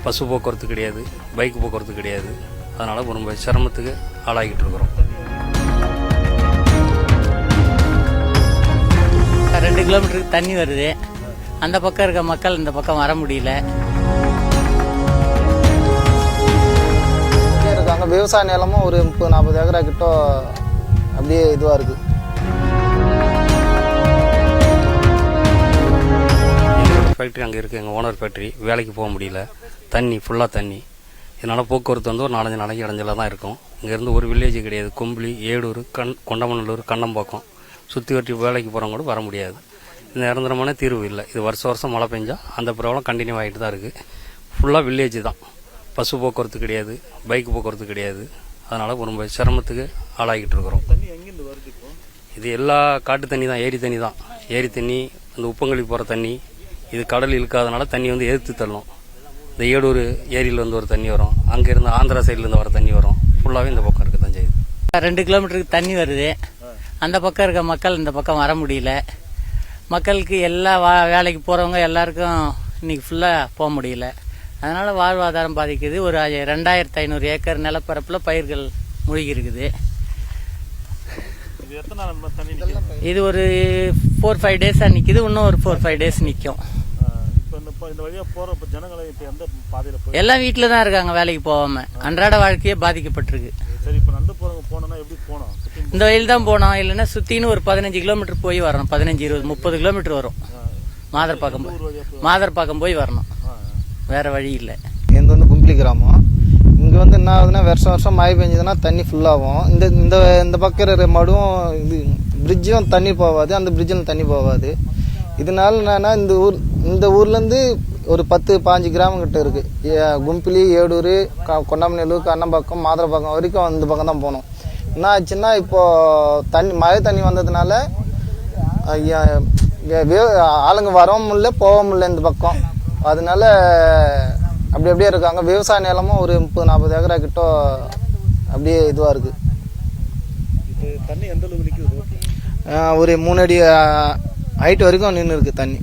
பசு போக்குவரத்து கிடையாது, பைக் போக்குவரத்து கிடையாது. அதனால் ரொம்ப சிரமத்துக்கு ஆளாகிட்டு இருக்கிறோம். 2 கிலோமீட்டருக்கு தண்ணி வருது. அந்த பக்கம் இருக்க மக்கள் இந்த பக்கம் வர முடியல. இருக்காங்க. விவசாய நிலமும் ஒரு 30-40 ஏக்கரா கிட்ட அப்படியே இதுவாக இருக்குது. எங்களோட ஃபேக்ட்ரி அங்கே இருக்குது, எங்கள் ஓனர் ஃபேக்ட்ரி. வேலைக்கு போக முடியல, தண்ணி ஃபுல்லாக தண்ணி. இதனால் போக்குவரத்து ஒரு 4-5 நாளைக்கு இடைஞ்சலாக தான் இருக்கும். இங்கேருந்து ஒரு வில்லேஜ் கிடையாது. கும்பலி, ஏடூர், கொண்டமநல்லூர், கண்ணம்பாக்கம் சுற்றி வட்டி வேலைக்கு போகிறவங்க கூட வர முடியாது. இந்த நிரந்தரமான தீர்வு இல்லை. இது வருஷம் மழை பெஞ்சால் அந்த ப்ராப்ளம் கண்டினியூ ஆகிட்டு தான் இருக்குது. ஃபுல்லாக வில்லேஜ் தான். பசு போக்குவரத்து கிடையாது, பைக் போக்குவரத்து கிடையாது. அதனால் ரொம்ப சிரமத்துக்கு ஆளாகிட்டு இருக்கிறோம். இது எல்லா காட்டு தண்ணி தான், ஏரி தண்ணி தான். ஏரி தண்ணி, அந்த உப்பங்கழி போகிற தண்ணி, இது கடல் இழுக்காதனால தண்ணி எதிர்த்து தள்ளும். இந்த ஏடூர் ஏரியில் ஒரு தண்ணி வரும், அங்கேருந்து ஆந்திரா சைட்லேருந்து வர தண்ணி வரும். ஃபுல்லாகவே இந்த பக்கம் இருக்க தான் செய்யுது. 2 கிலோமீட்டருக்கு தண்ணி வருது. அந்த பக்கம் இருக்க மக்கள் இந்த பக்கம் வர முடியல. மக்களுக்கு எல்லா வேலைக்கு போகிறவங்க எல்லாருக்கும் இன்னைக்கு ஃபுல்லாக போக முடியல. அதனால் வாழ்வாதாரம் பாதிக்குது. ஒரு 2500 ஏக்கர் நிலப்பரப்பில் பயிர்கள் மூழ்கி இருக்குது. இது ஒரு 4-5 டேஸாக நிற்கிது. இன்னும் ஒரு 4-5 டேஸ் நிற்கும். எல்லாம் வீட்டில் தான் இருக்காங்க, வேலைக்கு போகாமல். அன்றாட வாழ்க்கையே பாதிக்கப்பட்டிருக்கு. இந்த வயல் தான் போனோம், இல்லைன்னா சுத்தின்னு ஒரு 15 கிலோமீட்டர் போய் வரணும். 15-20-30 கிலோமீட்டர் வரும். மாதர்பாக்கம் போய் வரணும். வேற வழி இல்லை. இது கும்பலி கிராமம். இங்கே என்ன ஆகுதுன்னா, வருஷம் மழை பெஞ்சதுன்னா தண்ணி ஃபுல்லாகும். இந்த பக்கம் இருக்கிற மடும் இது பிரிட்ஜும் தண்ணி போகாது, அந்த பிரிட்ஜில் தண்ணி போகாது. இதனால என்னன்னா, இந்த ஊர்லேருந்து ஒரு 10-15 கிராமம் கிட்ட இருக்கு. கும்பலி, ஏடூர், கொண்டமநல்லூர், கண்ணம்பாக்கம், மாதரப்பாக்கம் வரைக்கும் இந்த பக்கம் தான் போகணும். என்ன ஆச்சுன்னா, இப்போ மழை தண்ணி வந்ததுனால ஆளுங்க வரவும் முடியல, போகவும் முடியல இந்த பக்கம். அதனால அப்படியே இருக்காங்க. விவசாய நிலமும் ஒரு 30-40 ஏக்கரா கிட்ட அப்படியே இதுவாக இருக்குது. ஒரு 3 அடி ஹைட் வரைக்கும் நின்று இருக்கு தண்ணி.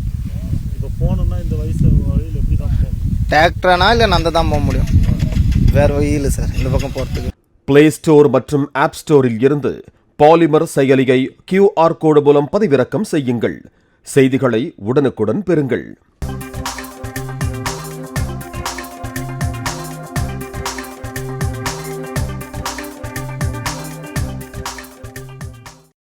டிராக்டர்னா இல்லை நந்த தான் போக முடியும், வேற வழி இல்லை சார் இந்த பக்கம் போகிறதுக்கு. பிளே ஸ்டோர் மற்றும் ஆப் ஸ்டோரில் இருந்து பாலிமர் செயலியை QR கோடு மூலம் பதிவிறக்கம் செய்யுங்கள். செய்திகளை உடனுக்குடன் பெறுங்கள்.